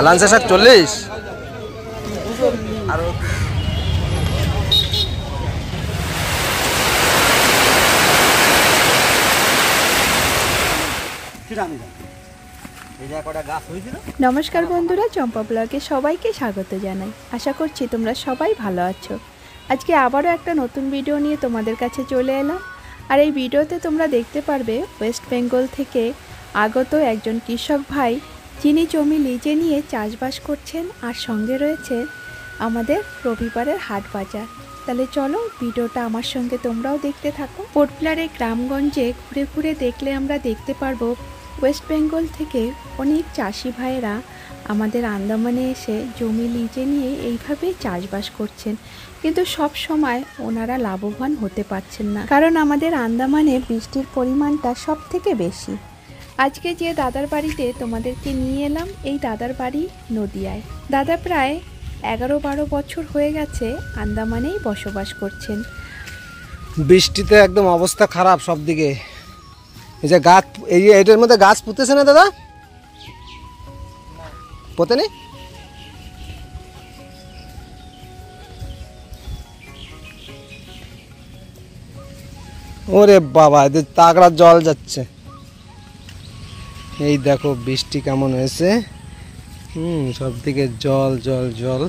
লাঞ্চের শাক 40 আর নমস্কার বন্ধুরা, চম্পা ব্লগে সবাইকে স্বাগত জানাই। আশা করছি তোমরা সবাই ভালো আছো। আজকে আবারও একটা নতুন ভিডিও নিয়ে তোমাদের কাছে চলে এলাম। আর এই ভিডিওতে তোমরা দেখতে পারবে ওয়েস্ট বেঙ্গল থেকে আগত একজন কৃষক ভাই, যিনি জমি লিজে নিয়ে চাষবাস করছেন, আর সঙ্গে রয়েছে আমাদের রবিবারের হাট বাজার। তাহলে চলো ভিডিওটা আমার সঙ্গে তোমরাও দেখতে থাকো। পোর্টব্লেয়ারের গ্রামগঞ্জে ঘুরে ঘুরে দেখলে আমরা দেখতে পারবো ওয়েস্ট বেঙ্গল থেকে অনেক চাষি ভাইয়েরা আমাদের আন্দামানে এসে জমি লিজে নিয়ে এইভাবেই চাষবাস করছেন, কিন্তু সব সময় ওনারা লাভবান হতে পারছেন না, কারণ আমাদের আন্দামানে বৃষ্টির পরিমাণটা সব থেকে বেশি। আজকে যে দাদার বাড়িতে তোমাদেরকে নিয়ে এলাম, এই দাদার বাড়ি নদিয়ায়। দাদা প্রায় 11-12 বছর হয়ে গেছে আন্দামানেই বসবাস করছেন। বৃষ্টিতে একদম অবস্থা খারাপ সব দিকে। এই যে গাছ, এই এটার মধ্যে গাছ পুঁতেছে না দাদা? পোতে নি? ওরে বাবা, এদের তাগড়া জল যাচ্ছে। এই দেখো বৃষ্টি কেমন হয়েছে। সব দিকে জল জল জল।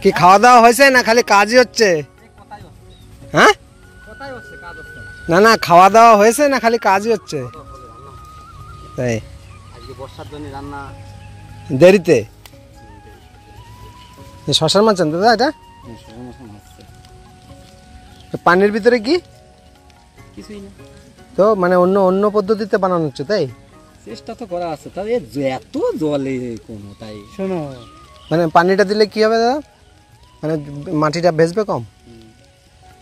কি খাওয়া দাওয়া হয়েছে না খালি কাজই হচ্ছে? হ্যাঁ, না না, খাওয়া দাওয়া হয়েছে না খালি কাজই হচ্ছে? তাই আজকে বর্ষার জন্য রান্না দেরিতে। শশার মাছ আনতে দাদা, এটা পানির ভিতরে কি কিছুই না তো, মানে অন্য অন্য পদ্ধতিতে বানানো হচ্ছে, তাই চেষ্টা তো করা আছে। তবে এত জলে কোনো, তাই শোনো, মানে পানিটা দিলে কি হবে দাদা? মানে মাটিটা ভেজবে কম,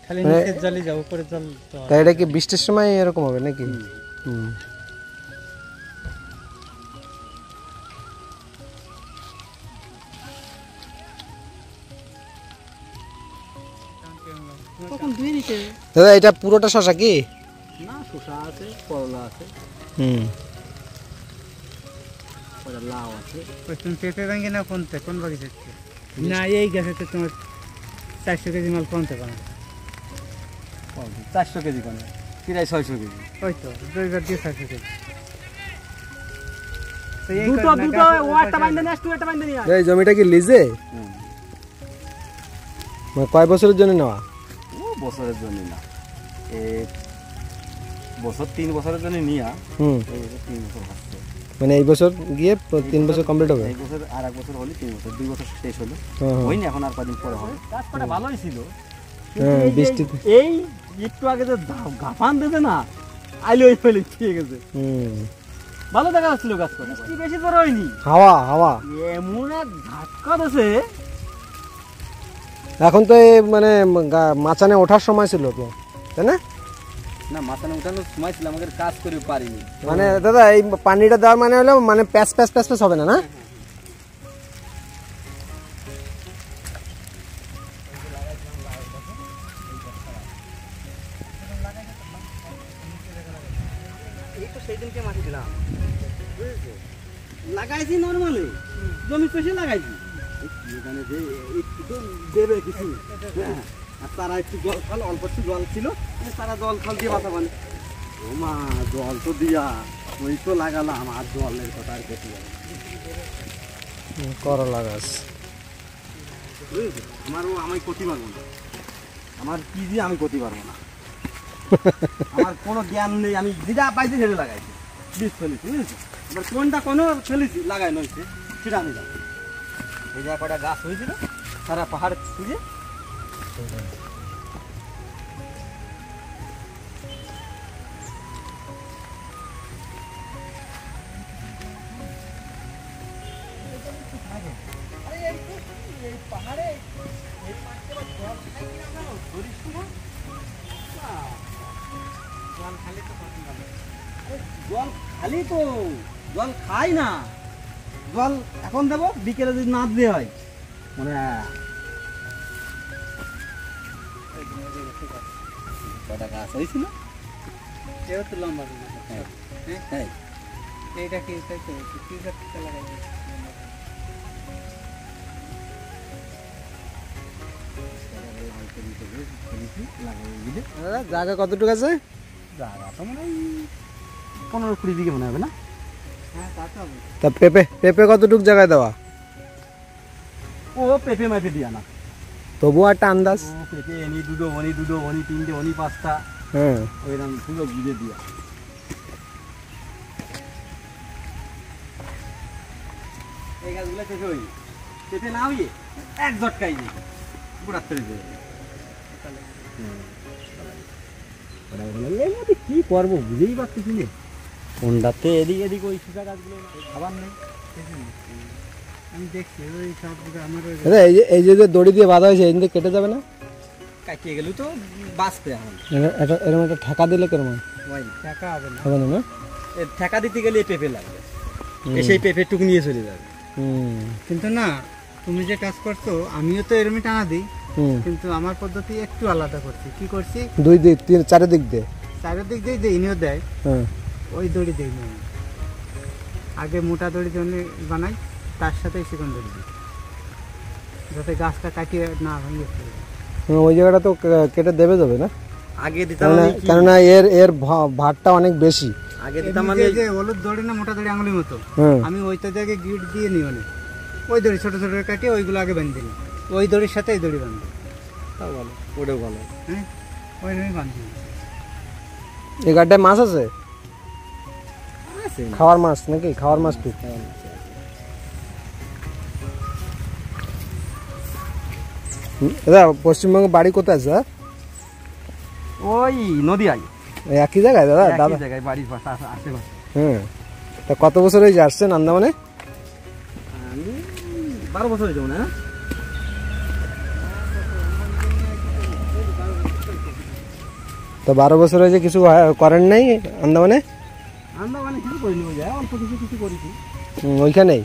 খালি নিচের জলই যাবে, উপরের জল তো। তাই এটা কি বৃষ্টির সময় এরকম হবে নাকি? দাদা এটা পুরোটা শশা কি? না, শশা আছে, করলা আছে, লাউ আছে। তুমি পেঁপে ভেঙে না কোনতে, কোন বাগিচা? না, এই গাছেতে তোমার 400 কেজি মাল কোনতে পারো? 400 কেজি কোন, প্রায় 600 কেজি। ওই তো দুইবার দিয়ে 600 কেজি। এই জমিটা কি লিজে? কয় বছরের জন্য নেওয়া? বছরের জন্য না, বছর 3 বছরের জন্য নিয়া। 3 বছর হচ্ছে, মানে এই বছর গিয়ে 3 বছর কমপ্লিট হবে। এই বছর আর এক বছর হলে 3 বছর, 2 বছর শেষ হলো। হয়নি, এখন আর কদিন পরে হবে। কাজটা ভালোই ছিল। বৃষ্টিতে এই একটু আগে যে গাফান দিতে না আইলে ওই ফেলে ঠিক গেছে। ভালো দেখা যাচ্ছিল গাছ কটা, বৃষ্টি বেশি জোর হয়নি, হাওয়া হাওয়া এমন এক ধাক্কা দিছে। এখন তো মানে মাচানে ওঠার সময় ছিল তো, তাই না? না, মাথানে উঠানোর সময় ছিল, আমাদের কাজ করে পারিনি। মানে দাদা এই পানিটা দেওয়ার মানে হলো মানে প্যাস প্যাস প্যাস প্যাস হবে না, না? এই তো সেই দিনকে মাটি দিলাম, লাগাইছি নরমালি, জমি পেশে লাগাইছি। এখানে যে একটু তো দেবে কিছু, হ্যাঁ, আর তারা একটু জল খাল, অল্প একটু জল ছিল, তারা জল খাল দিয়ে বাঁচা, মানে ও মা জল তো দিয়া ওই তো লাগালাম আর জলের কথা আর কেটে যাবে করলা গাছ। আমারও আমি করতে পারবো না, আমার কি দিয়ে আমি করতে পারবো না, আমার কোনো জ্ঞান নেই। আমি যেটা পাইছি সেটা লাগাইছি, বীজ ফেলেছি বুঝেছি, এবার কোনটা কোনো ফেলেছি লাগাই নইছে সেটা আমি জানি। এই যে কটা গাছ হয়েছিল সারা পাহাড় খুঁজে জল খালি তো, জল খাই না, জল এখন দেবো বিকেলে যদি না দিয়ে হয় মানে কটা গাছ হয়েছিল এও তো লম্বা হ্যাঁ এইটা কি লাগাই জায়গা কতটুকু আছে? জায়গা তো মনে হয় 15-20 বিঘে মনে হবে না? হ্যাঁ তা তো হবে। তা পেঁপে পেঁপে কতটুকু জায়গায় দেওয়া? ও পেঁপে মাইপে দিয়া না, তবুও একটা আন্দাজ। ও পেঁপে এনি দুটো অনি 3টে অনি 5টা, হ্যাঁ ওইরকম সুযোগ বুঝে দিয়া। এই গাছগুলো পেঁপে হই, পেঁপে না হইয়ে এক ঝটকাই দিয়ে পুরা তৈরি করে কি করবো বুঝেই পারতেছি না কোনটাতে এদিক এদিক ওই শুকা গাছগুলো খাবার নেই। আমি দেখছি ওই সব আমার এই যে দড়ি দিয়ে বাঁধা হয়েছে, এই দিকে কেটে যাবে না? কাটিয়ে গেল তো বাঁচবে এখন। এরকম একটা ঠেকা দিলে কেরম হয়? ওই টাকা হবে না, হবে না না? ঠেকা দিতে গেলে পেঁপে লাগবে, সেই পেঁপের টুকু নিয়ে চলে যাবে। কিন্তু না, তুমি যে কাজ করছো আমিও তো এরমই টানা দিই, কিন্তু আমার পদ্ধতি একটু আলাদা করছি। কি করছি, 2 দিক 3 চারিদিক দিয়ে, চারিদিক দিয়ে যে ইনিও দেয় ওই দড়ি দেই না, আগে মোটা দড়ি জন্য বানাই, তার সাথে চিকন দড়ি দিই, যাতে গাছটা কাটিয়ে না ভেঙে ফেলে। ওই জায়গাটা তো কেটে দেবে যাবে না? আগে দিতাম কেননা এর ভারটা অনেক বেশি। আগে দিতাম আমি যে হলুদ দড়ি না মোটা দড়ি আঙুলের মতো, আমি ওইটা জায়গায় গিট দিয়ে নিই, অনেক ওই দড়ি ছোট ছোট কাটিয়ে ওইগুলো আগে বাঁধি দিই, ওই দড়ির সাথে এই দড়ি বাঁধি। তাও ভালো, ওটাও ভালো, হ্যাঁ ওই দড়ি বাঁধি। এই গাড্ডায় মাছ আছে? খাওয়ার মাছ নাকি? খাওয়ার মাছ ঠিক। দাদা পশ্চিমবঙ্গে বাড়ি কোথায় আছে? ওই নদীয়ায়। একই জায়গায় দাদা? দাদা জায়গায় বাড়ির পাশে আশেপাশে। হ্যাঁ, তা কত বছর হয়েছে আসছেন আন্দামানে? আমি 12 বছর হয়েছে না। তো 12 বছর হয়েছে, কিছু করেন নাই আন্দামানে? আন্দামানে কিছু করিনি, ওই যায় অল্প কিছু কিছু করেছি ওইখানেই।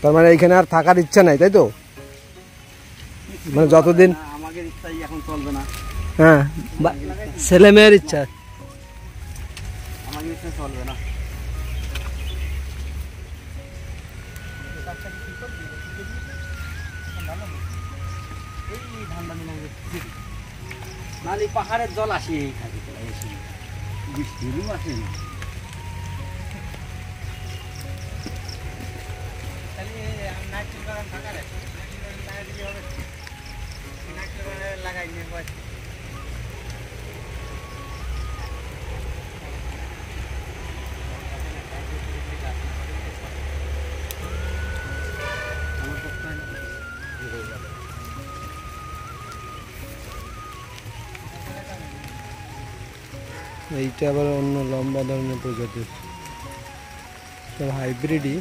তার মানে এইখানে আর থাকার ইচ্ছা নাই, তাই তো? মানে যতদিন আমাদের ইচ্ছাই এখন চলবে না। হ্যাঁ, ছেলে মেয়ের ইচ্ছা, আমাদের ইচ্ছা চলবে না। নালি পাহাড়ের জল আসে থাকে, বৃষ্টিরও আসে না। এইটা আবার অন্য লম্বা ধরনের প্রজাতির, সব হাইব্রিডই।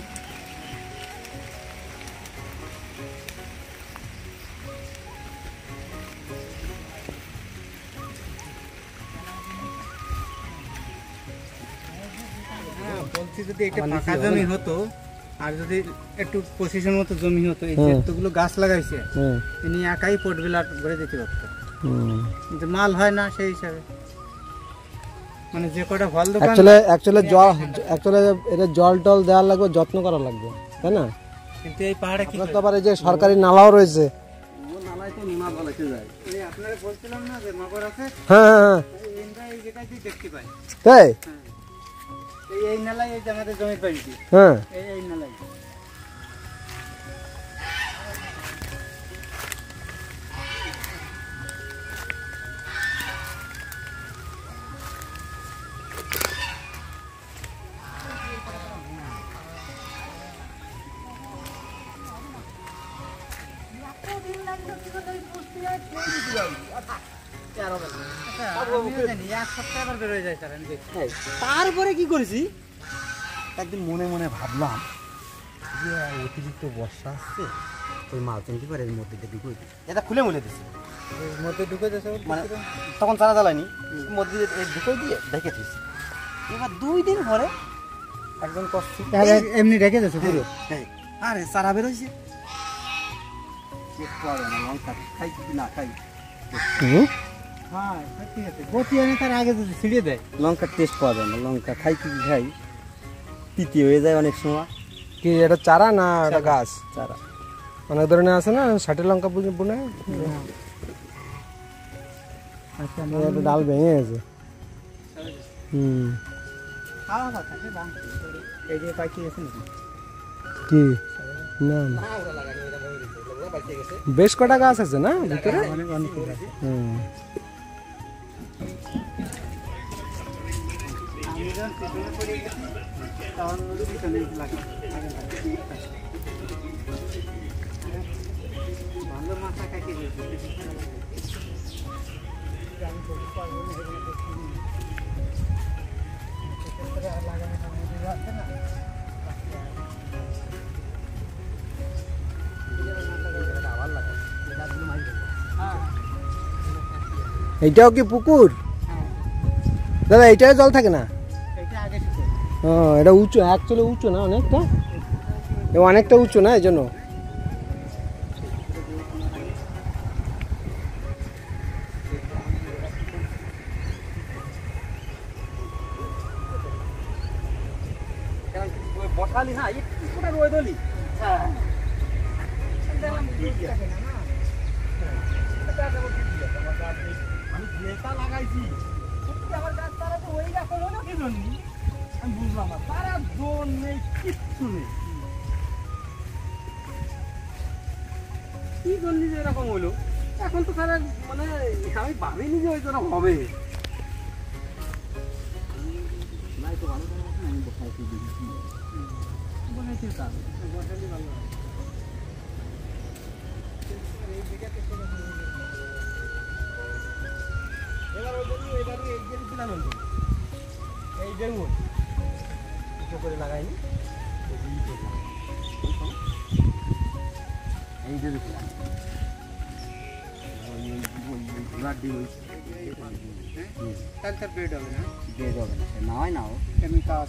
বলছি যদি এটা ফাঁকা জমি হতো আর যদি একটু পজিশন মতো জমি হতো, এই যে এতগুলো গাছ লাগাইছে ইনি একাই পোর্টবিলার ভরে দিতে পারতো, কিন্তু মাল হয় না সেই হিসাবে। মানে যে কটা ফল দোকান অ্যাকচুয়ালি এটা জল টল দেওয়া লাগবে, যত্ন করা লাগবে, তাই না? কিন্তু এই পাহাড়ে কি তো আবার এই যে সরকারি নালাও রয়েছে, নালায় তো নোনা জল এসে যায়। এই আপনারা বলছিলাম না যে মগর আছে, হ্যাঁ হ্যাঁ হ্যাঁ এইটা এই জায়গাতেই দেখতে পাই। তাই এই নালায় এই যে আমাদের জমির বাড়িটি, হ্যাঁ এই নালায়। তারপরে কি করেছি, একদিন মনে মনে ভাবলাম যে অতিরিক্ত বর্ষা আসছে, ওই মাছ চিনতে পারে এর মধ্যে ঢুকে দিই, এটা খুলে মুলে দিচ্ছি মধ্যে ঢুকে দিয়েছে, মানে তখন চারা জ্বালায়নি, মধ্যে ঢুকে দিয়ে ঢেকেছিস। এবার 2 দিন পরে একজন করছি এমনি ঢেকে দিয়েছে পুরো, আরে চারা বেরোইছে। লঙ্কা খাই কি না খাই, হ্যাঁ ঠিক আছে, গতি আনে তার আগে যদি ছিঁড়ে দেয় লঙ্কার টেস্ট পাওয়া যায় না। লঙ্কা খাই কি খাই, তিতি হয়ে যায় অনেক সময়। কি এটা চারা না এটা গাছ? চারা অনেক ধরনের আছে না, ষাটের লঙ্কা বুনে আচ্ছা, একটা ডাল ভেঙে গেছে। এই যে পাইতে গেছে নাকি? কি না না, বেশ কটা গাছ আছে না ভিতরে? হুম ভালো মাথা কাটিয়ে দিয়েছে। এইটাও কি পুকুর দাদা? এইটাও জল থাকে না? হ্যাঁ, এটা উঁচু, অ্যাকচুয়ালি উঁচু না অনেকটা, অনেকটা উঁচু না, এই জন্য। বসালি না কিছুটা রোদ হলি, আমি যেটা লাগাইছি আমার গাছ তারা তো ওই গাছ হলো না, কি জন্য আমি বুঝলাম না। তারা জোর নেই, কিচ্ছু নেই, কি জন্য যে এরকম হলো এখন তো তারা, মানে আমি ভাবিনি যে ওই জন্য হবে। নাই তো ভালো আমি বসাইছি, বসাইছি তার বসাইলে ভালো হয়। এবার ওই জন্য এবারে এই যে দিলাম, এই দেখুন কিছু করে লাগাইনি, এই যে দেখুন ঘোড়ার ডিম তার বেড হবে না, বেড হবে না, সে নয় নাও এমনি খাওয়া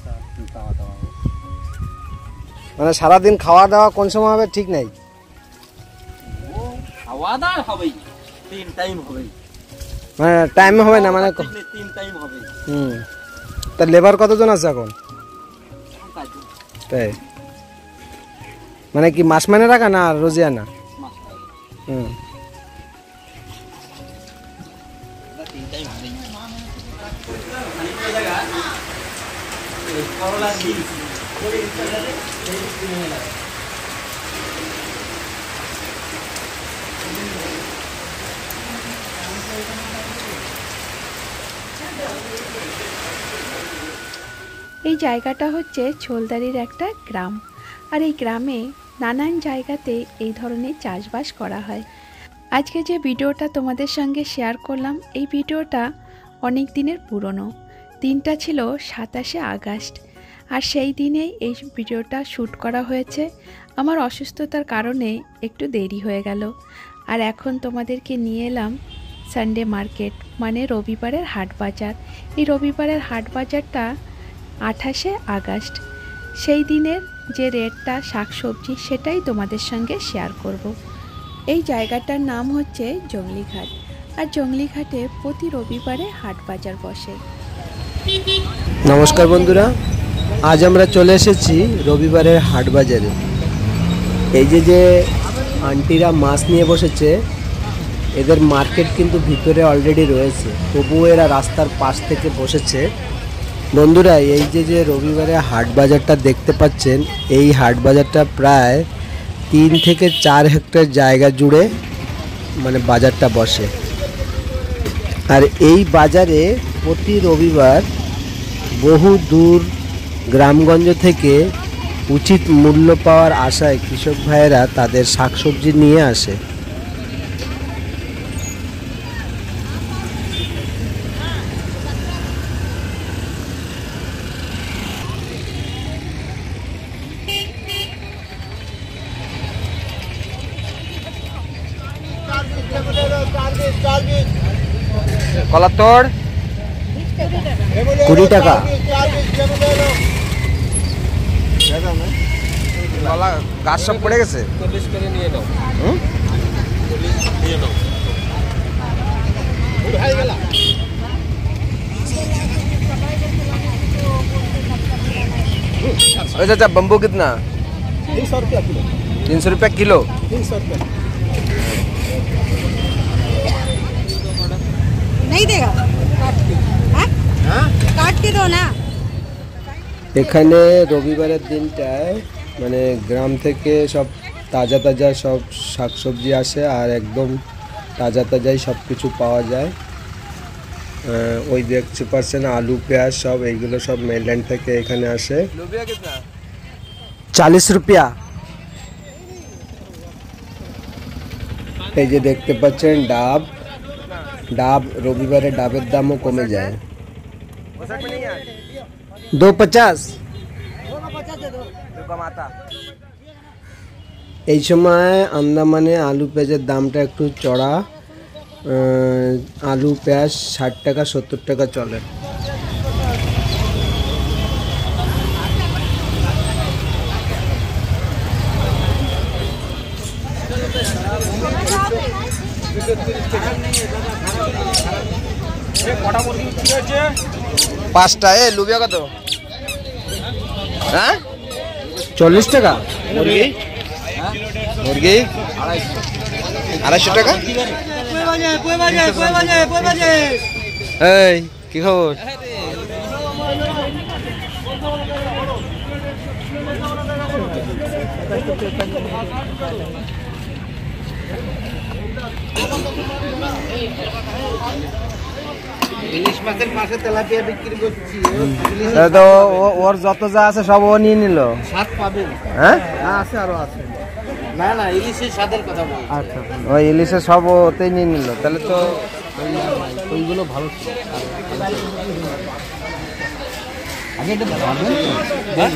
দাওয়া মানে সারাদিন খাওয়া দাওয়া কোন সময় হবে ঠিক নাই? খাওয়া দাওয়া হবেই, 3 টাইম হবেই, মানে টাইম হবে না, মানে 3 টাইম হবে। তা লেবার কতজন আছে এখন? তাই মানে কি মাস মানে রাখা না রোজিয়ানা? হুম এই জায়গাটা হচ্ছে ছোলদারির একটা গ্রাম, আর এই গ্রামে নানান জায়গাতে এই ধরনের চাষবাস করা হয়। আজকে যে ভিডিওটা তোমাদের সঙ্গে শেয়ার করলাম, এই ভিডিওটা অনেক দিনের পুরনো। দিনটা ছিল 27শে আগস্ট, আর সেই দিনেই এই ভিডিওটা শ্যুট করা হয়েছে। আমার অসুস্থতার কারণে একটু দেরি হয়ে গেল, আর এখন তোমাদেরকে নিয়ে এলাম সানডে মার্কেট, মানে রবিবারের হাট বাজার। এই রবিবারের হাট বাজারটা 28শে আগস্ট, সেই দিনের যে রেটটা শাকসবজি সেটাই তোমাদের সঙ্গে শেয়ার করব। এই জায়গাটার নাম হচ্ছে জংলিঘাট, আর জংলিঘাটে প্রতি রবিবারে হাট বাজার বসে। নমস্কার বন্ধুরা, আজ আমরা চলে এসেছি রবিবারের হাট বাজারে। এই যে আন্টিরা মাছ নিয়ে বসেছে, এদের মার্কেট কিন্তু ভিতরে অলরেডি রয়েছে, তবুও এরা রাস্তার পাশ থেকে বসেছে। বন্ধুরা, এই যে রবিবারে হাট বাজারটা দেখতে পাচ্ছেন, এই হাট বাজারটা প্রায় 3 থেকে 4 হেক্টর জায়গা জুড়ে মানে বাজারটা বসে। আর এই বাজারে প্রতি রবিবার বহু দূর গ্রামগঞ্জ থেকে উচিত মূল্য পাওয়ার আশায় কৃষক ভাইয়েরা তাদের শাকসবজি নিয়ে আসে। কলা তোড় 20 টাকা। কলা গাছ সব পড়ে গেছে। चाचा बम्बू कितना? 300 रुपया किलो। 300 रुपया किलो। 300 रुपया नहीं देगा, काट के दो ना। এখানে রবিবারের দিনটায় মানে গ্রাম থেকে সব তাজা তাজা সব শাকসবজি আসে, আর একদম তাজা তাজাই সব কিছু পাওয়া যায়। ওই দেখতে পাচ্ছেন আলু পেঁয়াজ সব এইগুলো সব মেনল্যান্ড থেকে এখানে আসে। 40 रुपया। এই যে দেখতে পাচ্ছেন ডাব, ডাব রবিবারে ডাবের দামও কমে যায়। 250। এই সময় আন্দামানে আলু পেঁয়াজের দামটা একটু চড়া। আলু পেঁয়াজ 60 টাকা 70 টাকা চলে। পাঁচটা। এ লুবিয়া কত? হ্যাঁ 40 টাকা। মুরগি মুরগি 250 টাকা। এই কি খবর? ইলিশ মাছের পাশে তেলাপিয়া বিক্রি করছি। তো ওর যত যা আছে সব ও নিয়ে নিল। স্বাদ পাবেন? হ্যাঁ না, আছে আরো আছে। না না, ইলিশের স্বাদের কথা বল। আচ্ছা, ওই ইলিশে সব ওতেই নিয়ে নিল, তাহলে তো ওইগুলো ভালো ছিল। আগে এটা ভাববেন তো? হ্যাঁ,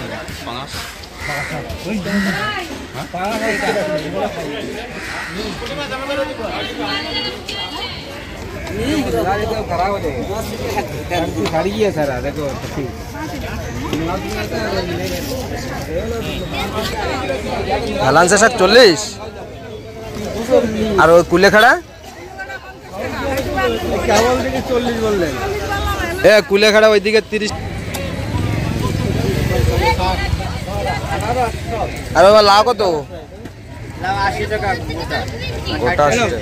खराब हो जाएगा। खड़ी है सर, देखो ঢালানসা শাক 40। আর ওই কুলেখাড়া কেমন থেকে 40 বললেন? এ কুলেখাড়া ওইদিকে 30। আর বাবা লাউ কত? লাউ 80 টাকা গোটা আসছে।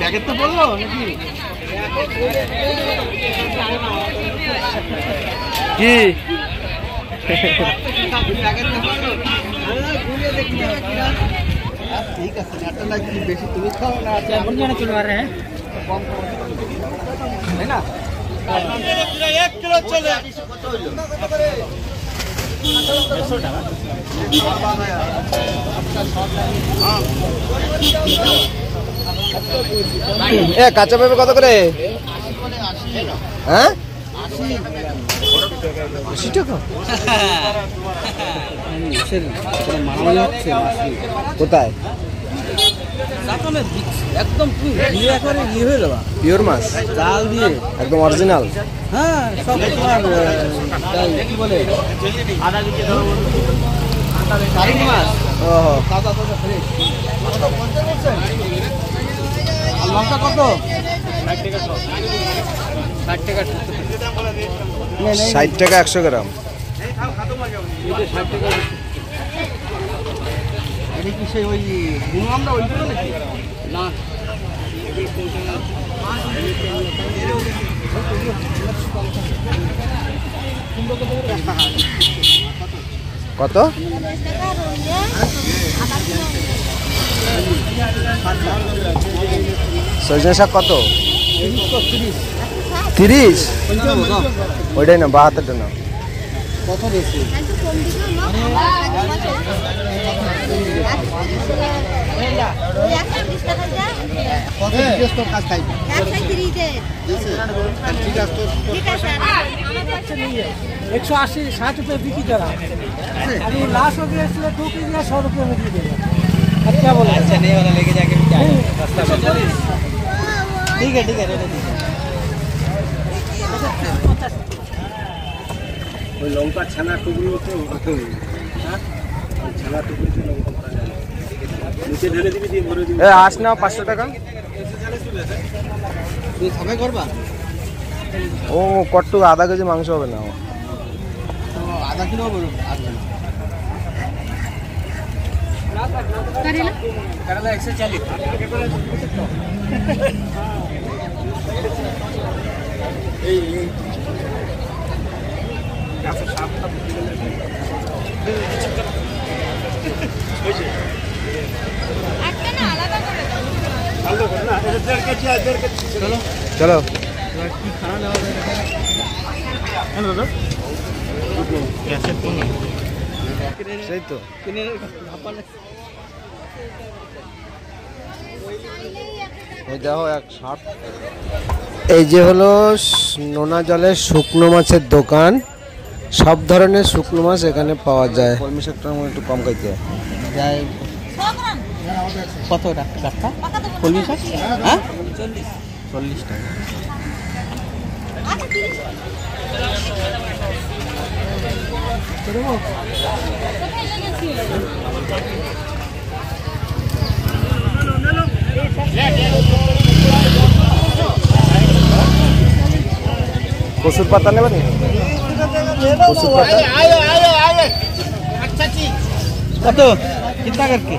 ব্যাগের তো বললো নাকি? কি ঠিক আছে, একটা লাগবে বেশি তুমি খাও না। এখন জানা চলে পারে, হ্যাঁ কম কম, তাই না? 1 কিলো চলে। কত হইলো? 150 টাকা। এ কাঁচা পেঁপে কত করে? হ্যাঁ 80 টাকা মারামারি হচ্ছে মাসি কোথায়? একদম তুমি দিয়ে করে ইয়ে হয়ে যাবা পিওর মাছ জাল দিয়ে একদম অরিজিনাল। হ্যাঁ সব তোমার কি বলে শাড়ি মাছ ওহো তাজা তাজা ফ্রেশ। আর লঙ্কা কত? 60 টাকা 60 টাকা 100 গ্রাম। এটা কি সেই ওই বুনো আমরা ওইগুলো নাকি না? কত? সজনে শাক কত? 30। ওইটাই না 72টা না। কত বেশি কত জিজ্ঞেস তোর কাজ খাই ঠিক আছে 180-60 रुपये बिकी जरा अभी लास्ट हो गया इसलिए 2 के लिए 100 रुपये में दे देगा। अब क्या बोला? अच्छा नहीं वाला लेके जाके भी जाएगा रास्ता में। ठीक है ওই লঙ্কা ছানা টুকরো তো ছানা টুকরো তো লঙ্কা করা যায় নিচে ঢেলে দিবি দিয়ে ভরে দিবি। এ আস নাও 500 টাকা। তুই সবাই করবা? ও কট্টু আধা কেজি মাংস হবে না। আধা কিলো বলো আসবে না। करेला 140। চলো সেই তো ওই দেখো 160। এই যে হলো নোনা জলের শুকনো মাছের দোকান। সব ধরনের শুকনো মাছ এখানে পাওয়া যায়। কলমি শাকটা একটু কম খাইতে যায়। কত টাকা কলমি শাক? হ্যাঁ 40 টাকা। কসুর পাতা নেবেন? কসুর পাতা কত কিतना करके?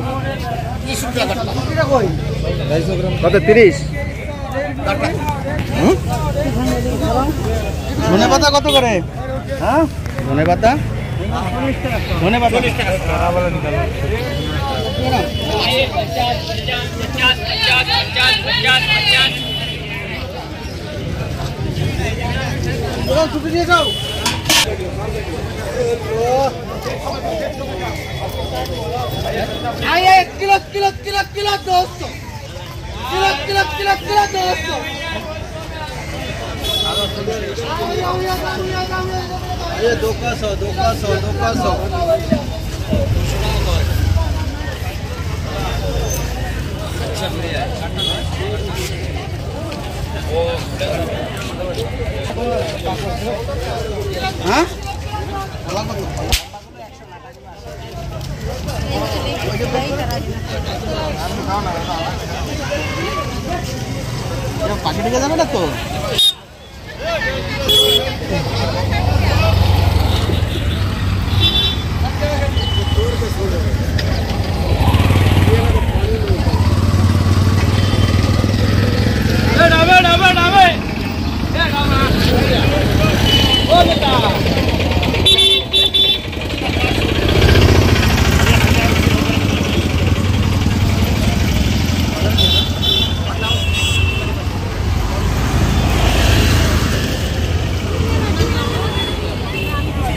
30 रुपया কত? 30। ধনে পাতা কত করে? হ্যাঁ ধনে পাতা ধনে পাতা ছুটি দিয়ে যাও। Kilo kilo kilo kilo 200 kilo kilo kilo kilo 200 ये 200 हाँ পাখি ডেকে যাবে না তো?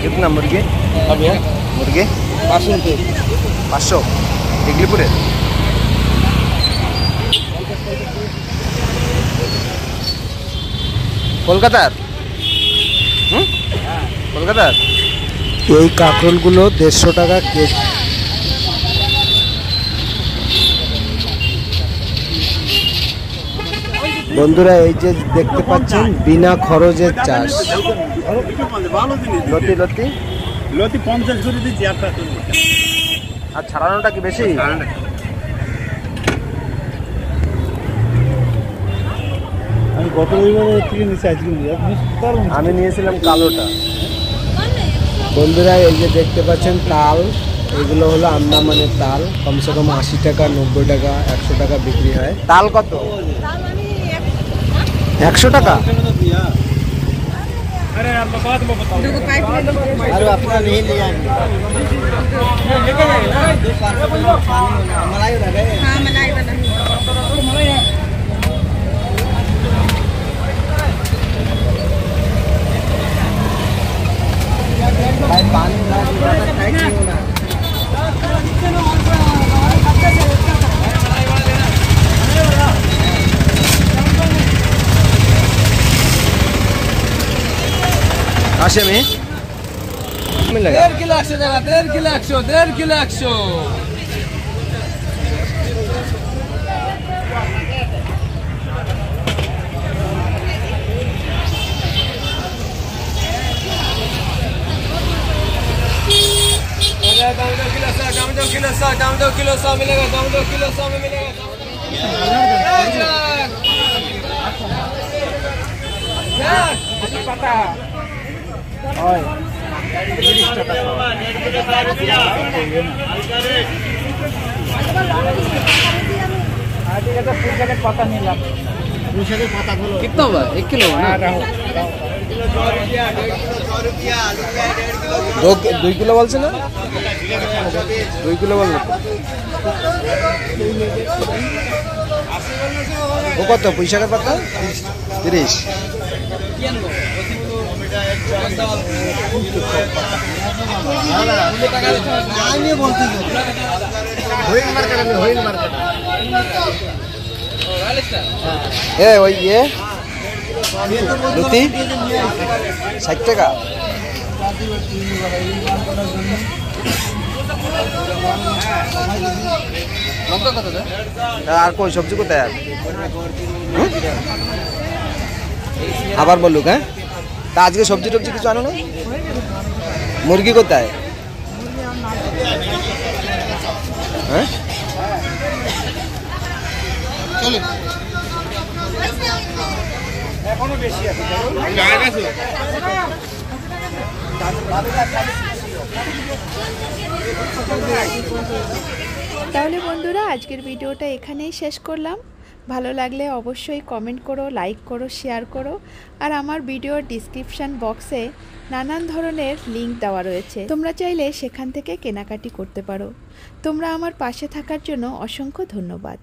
कितना मुर्गे? अभी मुर्गे 500 रुपये 500 टिकलीपुरे। কলকাতার কলকাতার এই কাঁকরোলগুলো 150 টাকা কেজি। বন্ধুরা এই যে দেখতে পাচ্ছেন বিনা খরচের চাষ। লতি লতি লতি 50 করে দিচ্ছি একটা। আর ছাড়ানোটা কি বেশি? আমি গত রবিবারে থেকে নিচে আজকে আমি নিয়েছিলাম কালোটা। বন্ধুরা এই যে দেখতে পাচ্ছেন তাল, এগুলো হলো আন্দামানের তাল। কমসে কম 80 টাকা, 90 টাকা, 100 টাকা বিক্রি হয়। তাল কত? 100 টাকা। अरे यार बाद में बताओ। अरे अपना नहीं लिया मलाई लगे। हाँ मलाई वाला भाई पानी ना टाइट नहीं होना। আসে আমি 1.5 किलो 100 টাকা, 1.5 किलो 100, 1.5 किलो 100। दाम 2 किलो 100, दाम 2 किलो 100, दाम 2 किलो 100 मिलेगा, दाम 2 किलो 100 में मिलेगा। पता कितना हुआ? 1 किलो ना? 2 কিলো বলছে না? 2 কিলো বললো। ও কত পুঁইশাকের পাতা? 30। ওই ইয়ে লতি 60 টাকা। আর কই সবজি কোথায়? আবার বললুক। হ্যাঁ তা আজকে সবজি টবজি কিছু আনো না? মুরগি কোথায়? হ্যাঁ এখনো বেশি আছে। তাহলে বন্ধুরা আজকের ভিডিওটা এখানেই শেষ করলাম। ভালো লাগলে অবশ্যই কমেন্ট করো, লাইক করো, শেয়ার করো। আর আমার ভিডিওর ডিসক্রিপশান বক্সে নানান ধরনের লিংক দেওয়া রয়েছে, তোমরা চাইলে সেখান থেকে কেনাকাটি করতে পারো। তোমরা আমার পাশে থাকার জন্য অসংখ্য ধন্যবাদ।